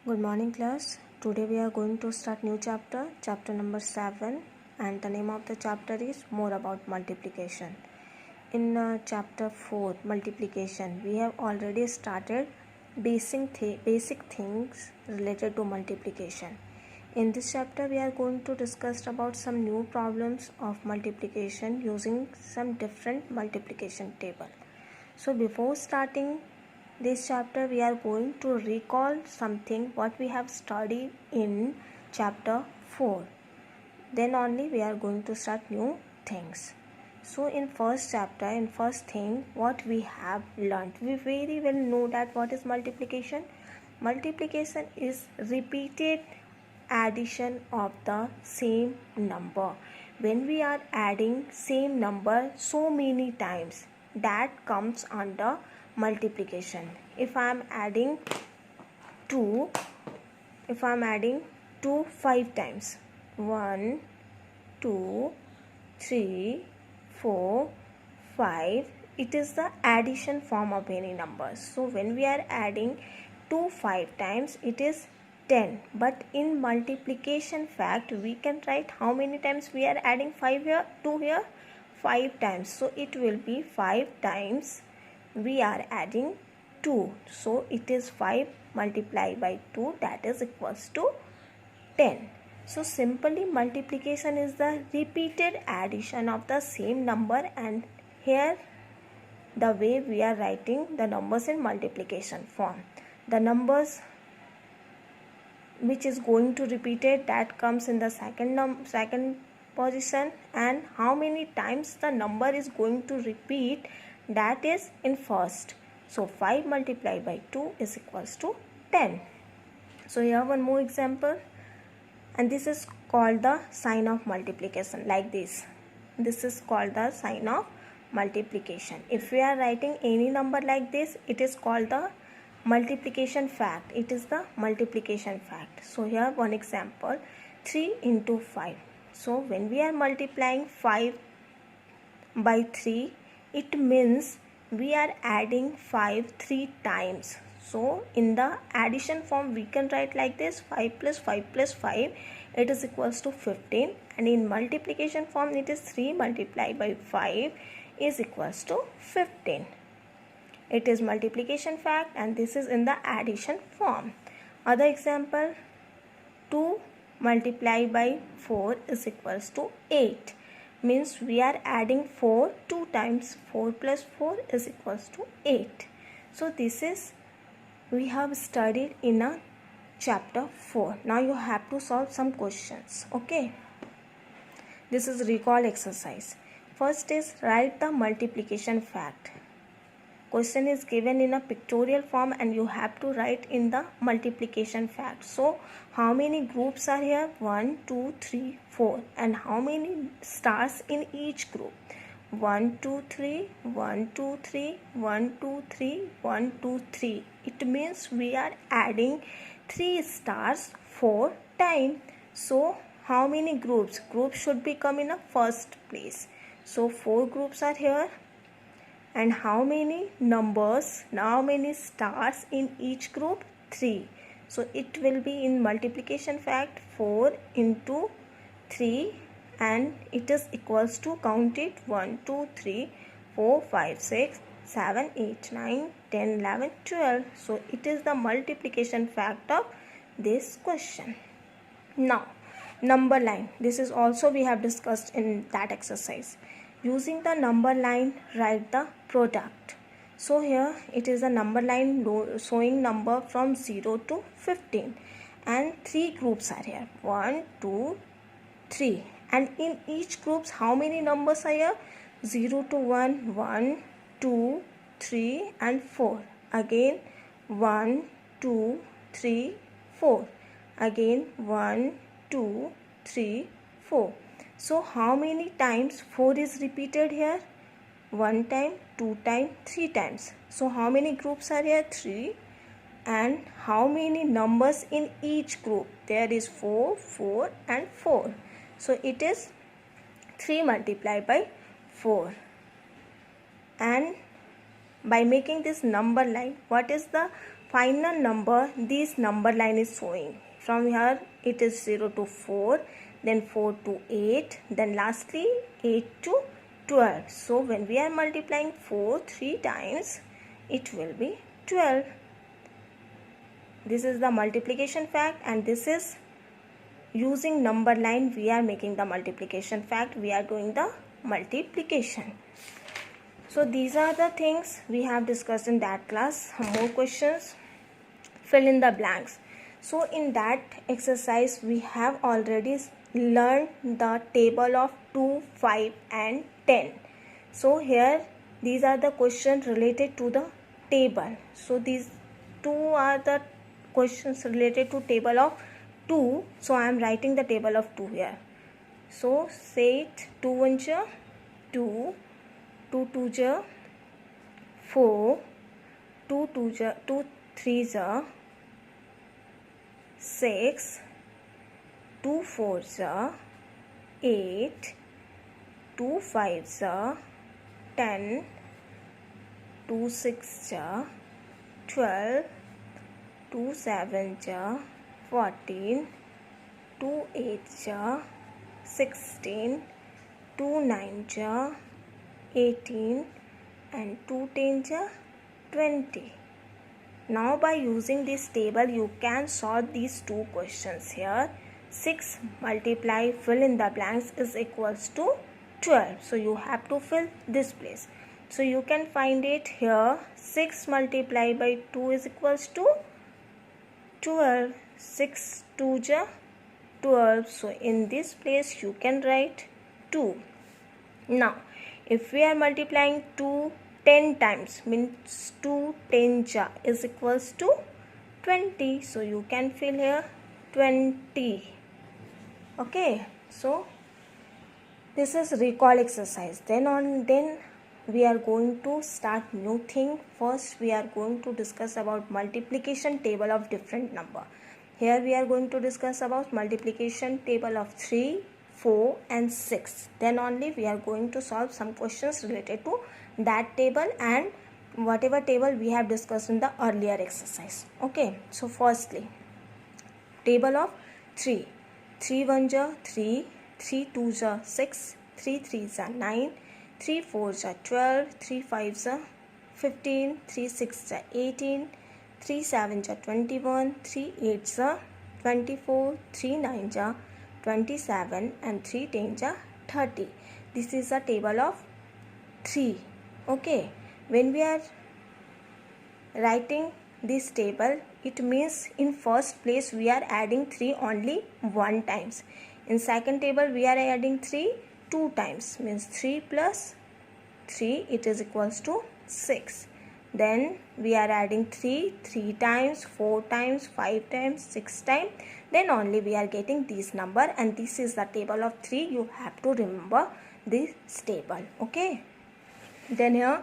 Good morning class. Today we are going to start new chapter number 7, and the name of the chapter is more about multiplication. In chapter 4 multiplication we have already started basic things related to multiplication. In this chapter we are going to discuss about some new problems of multiplication using some different multiplication table. So before starting this chapter we are going to recall something what we have studied in chapter 4. Then only we are going to start new things. So in first chapter, in first thing what we have learned, we very well know that what is multiplication. Multiplication is repeated addition of the same number. When we are adding same number so many times, that comes under multiplication. If I am adding 2 5 times, 1 2 3 4 5, it is the addition form of any number. So when we are adding 2 5 times, it is 10. But in multiplication fact we can write how many times we are adding 5 here, 2 here, 5 times. So it will be 5 times we are adding 2. So it is 5 multiplied by 2, that is equals to 10. So simply multiplication is the repeated addition of the same number, and here the way we are writing the numbers in multiplication form. The numbers which is going to repeat it, that comes in the second position, and how many times the number is going to repeat, that is in first. So 5 multiplied by 2 is equals to 10. So here one more example, and this is called the sign of multiplication, like this. This is called the sign of multiplication. If we are writing any number like this, it is called the multiplication fact. It is the multiplication fact. So here one example, 3 into 5. So when we are multiplying 5 by 3, it means we are adding 5 3 times. So in the addition form we can write like this, 5 plus 5 plus 5, it is equals to 15, and in multiplication form it is 3 multiplied by 5 is equals to 15. It is multiplication fact, and this is in the addition form. Other example, 2 multiplied by 4 is equals to 8. Means we are adding 4 2 times. 4 plus 4 is equals to 8. So this is we have studied in a chapter 4. Now you have to solve some questions. Okay. This is recall exercise. First is write the multiplication fact. Question is given in a pictorial form, and you have to write in the multiplication fact. So how many groups are here? 1 2 3 4. And how many stars in each group? 1 2 3 1 2 3 1 2 3 1 2 3. It means we are adding 3 stars 4 times. So how many groups? Groups should be come in a first place. So 4 groups are here. And how many numbers, how many stars in each group? 3. So it will be in multiplication fact 4 into 3, and it is equals to, count it, 1 2 3 4 5 6 7 8 9 10 11 12. So it is the multiplication fact of this question. Now number line, this is also we have discussed in that exercise. Using the number line, write the product. So here it is a number line showing number from 0 to 15, and 3 groups are here, 1 2 3, and in each groups how many numbers are here? 0 to 1 1 2 3 and 4. Again 1 2 3 4. Again 1 2 3 4. So how many times 4 is repeated here? 1 time, 2 time, 3 times. So how many groups are here? 3. And how many numbers in each group? There is 4 4 and 4. So it is 3 multiplied by 4. And by making this number line, what is the final number this number line is showing. From here it is 0 to 4, then 4 to 8, then lastly 8 to 12. So when we are multiplying 4 3 times, it will be 12. This is the multiplication fact, and this is using number line we are making the multiplication fact. We are doing the multiplication. So these are the things we have discussed in that class. More questions, fill in the blanks. So in that exercise we have already learned the table of 2, 5 and 10. So here these are the questions related to the table. So these two are the questions related to table of 2. So I am writing the table of 2 here. So say it, 2 1 ja 2, 2 2 ja 4, 2 2 ja 2 3 ja 6, 2 4 ja 8, 2 5 ja 10, 2 6 ja 12, 2 7 ja 14, 2 8 ja 16, 2 9 ja 18 and 2 10 ja 20. Now by using this table you can solve these two questions here. 6 multiply fill in the blanks is equals to 12. So you have to fill this place. So you can find it here. 6 multiplied by 2 is equals to 12. 6 2 ja 12. So in this place you can write 2. Now if we are multiplying 2 10 times, means 2 10 ja is equals to 20. So you can fill here 20. Okay, so this is recall exercise. Then we are going to start new thing. First we are going to discuss about multiplication table of different number. Here we are going to discuss about multiplication table of 3, 4 and 6. Then only we are going to solve some questions related to that table and whatever table we have discussed in the earlier exercise. Okay, so firstly table of 3. 3 1 ja 3, 3 2 ja 6, 3 3 ja 9, 3 4 ja 12, 3 5 ja 15, 3 6 ja 18, 3 7 ja 21, 3 8 ja 24, 3 9 ja 27 and 3 10 ja 30. This is a table of 3. Okay, when we are writing this table, it means in first place we are adding 3 only one times. In second table we are adding 3 2 times, means 3 plus 3 it is equals to 6. Then we are adding 3 3 times, 4 times, 5 times, 6 times. Then only we are getting this number, and this is the table of 3. You have to remember this table. Okay. Then here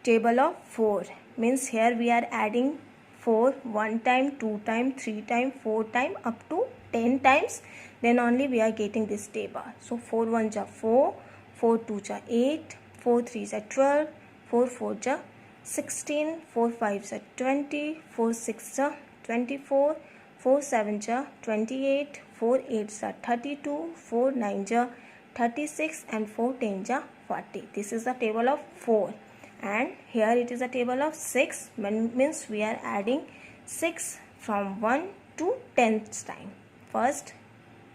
table of 4, means here we are adding 4 1 time, 2 time, 3 time, 4 time up to 10 times. Then only we are getting this table. So 4 1 ja 4, 4 2 ja 8, 4 3 ja 12, 4 4 ja 16, 4 5 ja 20, 4 6 ja 24, 4 7 ja 28, 4 8 ja 32, 4 9 ja 36 and 4 10 ja 40. This is the table of 4, and here it is a table of 6, means we are adding 6 from 1 to 10th time. First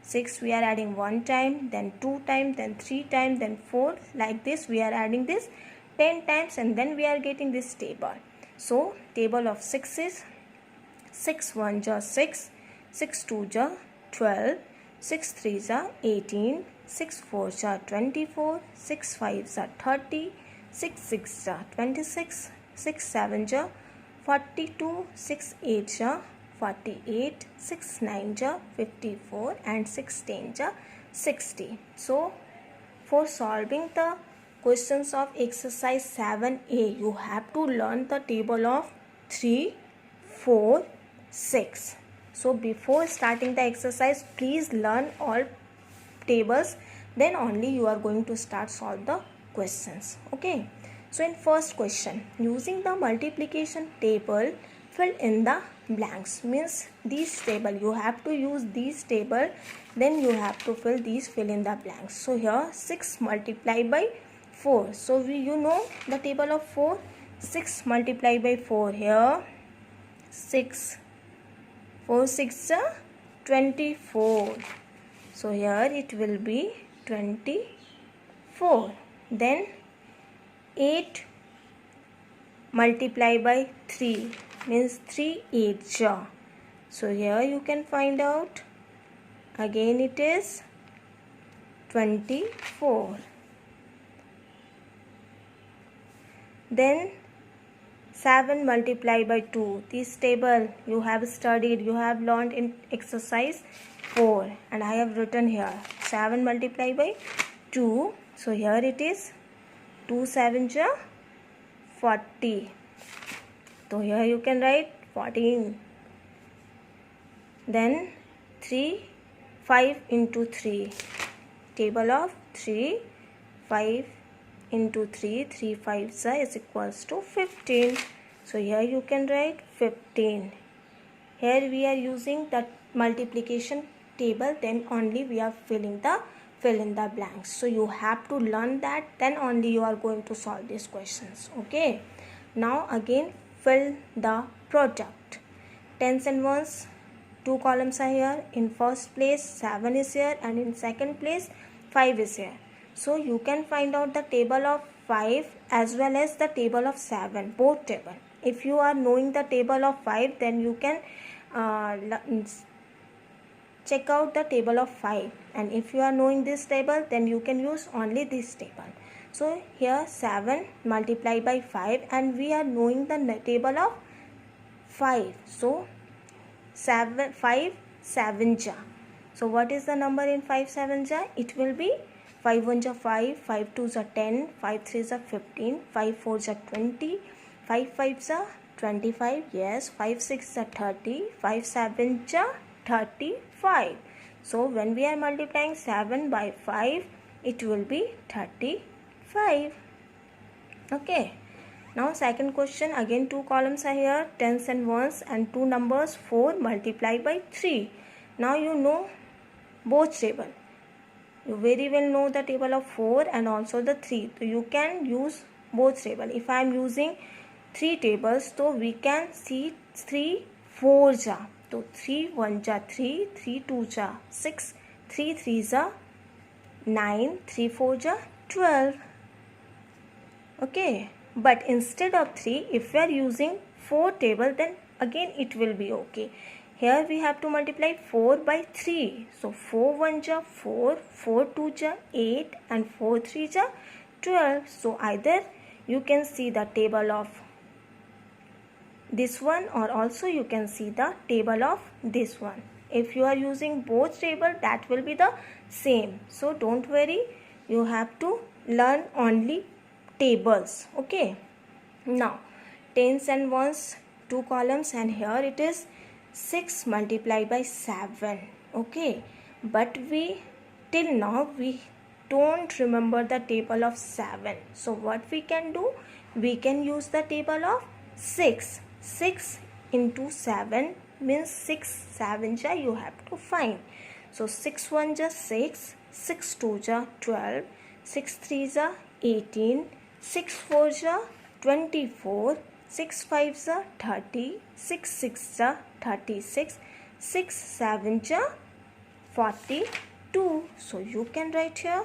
6 we are adding 1 time, then 2 time, then 3 time, then 4. Like this we are adding this 10 times, and then we are getting this table. So table of 6 is 6 1 ja 6, 6 2 ja 12, 6 3 ja 18, 6 4 ja 24, 6 5 ja 30, 6 6 ja 26, 6 7 ja 42, 6 8 ja 48, 6 9 ja 54 and 6 10 ja 60. So for solving the questions of exercise 7a, you have to learn the table of 3, 4, 6. So before starting the exercise, please learn all tables, then only you are going to start solve the questions. Okay, so in first question, using the multiplication table fill in the blanks. Means these table, you have to use these table, then you have to fill in the blanks. So here 6 multiplied by 4. So you know the table of 4. 6 multiplied by 4. Here 6, 4 6 are 24. So here it will be 24. Then 8 multiply by 3 means 3 8 ja. So here you can find out, again it is 24. Then 7 multiply by 2. This table you have studied, you have learned in exercise 4, and I have written here 7 multiply by 2. So here it is 2 7 ja 40. So here you can write 14. Then 3 5 into 3. Table of 3, 5 into 3, 3 5s is equals to 15. So here you can write 15. Here we are using the multiplication table, then only we are fill in the blanks. So you have to learn that, then only you are going to solve these questions. Okay. Now again fill the product. Tens and ones, 2 columns are here. In first place 7 is here, and in second place 5 is here. So you can find out the table of 5 as well as the table of 7, both table. If you are knowing the table of 5, then you can check out the table of 5, and if you are knowing this table, then you can use only this table. So here 7 multiply by 5, and we are knowing the table of 5. So 5 7 ja. So what is the number in 5 7 ja? It will be 5 1 ja 5, 5 2 ja 10, 5 3 ja 15, 5 4 ja 20, 5 5 ja 25. Yes, 5 6 ja 30, 5 7 ja 35. So when we are multiplying 7 by 5, it will be 35. Okay. Now second question, again 2 columns are here, tens and ones, and 2 numbers 4 multiplied by 3. Now you know both table. You very well know the table of 4 and also the 3. So you can use both table. If I am using 3 tables, so we can see 3 4 ja. So 3 1 ja 3, 3 2 ja 6, 3 3 ja 9, 3 4 ja 12. Okay. But instead of 3, if we are using 4 table, then again it will be okay. Here we have to multiply 4 by 3. So 4 1 ja 4, 4 2 ja 8, and 4 3 ja 12. So either you can see the table of this one, or also you can see the table of this one. If you are using both table, that will be the same. So don't worry, you have to learn only tables. Okay. Now tens and ones, 2 columns, and here it is 6 multiplied by 7. Okay. But we till now we don't remember the table of 7. So what we can do? We can use the table of 6. 6 into 7 means 6 7 ja you have to find. So 6 1 ja 6, 6 2 ja 12, 6 3 ja 18, 6 4 ja 24, 6 5 ja 30, 6 6 ja 36, 6 7 ja 42. So you can write here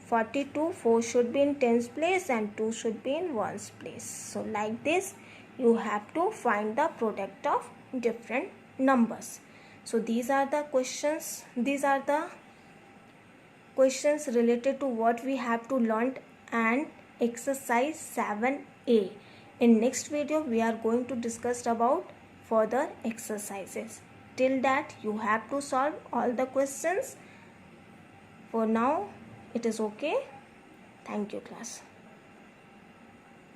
42. 4 should be in tens place and 2 should be in ones place. So like this you have to find the product of different numbers. So these are the questions. These are the questions related to what we have to learn and exercise 7a. In next video we are going to discuss about further exercises. Till that you have to solve all the questions. For now it is okay. Thank you class.